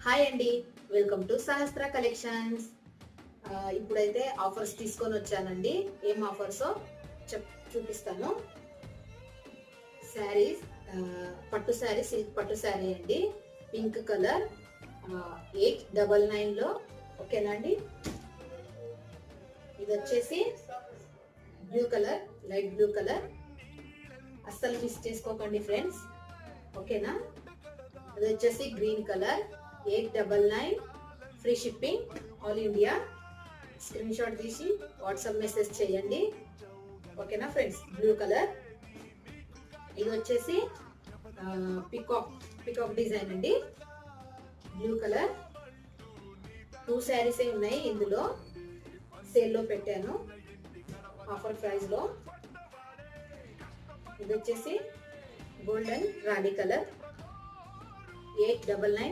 Hi అండి, welcome to Sahasra collections. ఇప్పుడైతే offers తీసుకొని వచ్చానండి. ఏం ఆఫర్సో చూపిస్తాను. శారీస్, పట్టు శారీ, సిల్క్ పట్టు శారీ అండి. పింక్ కలర్, 899లో. ఓకేనా అండి. ఇది వచ్చేసి blue colour, light blue colour. అస్సలు మిస్ చేసుకోకండి ఫ్రెండ్స్. ఓకేనా. ఇది వచ్చేసి green colour, 899, free shipping, all India. Screen shot తీసి వాట్సాప్ మెసేజ్ చేయండి. ఓకేనా ఫ్రెండ్స్. Blue colour. ఇది వచ్చేసి పికాక్ డిజైన్ అండి. Blue colour. 2 శారీసే ఉన్నాయి ఇందులో. సేల్లో పెట్టాను ఆఫర్ ప్రైస్ లో. ఇది వచ్చేసి గోల్డెన్ రాణి కలర్, 899.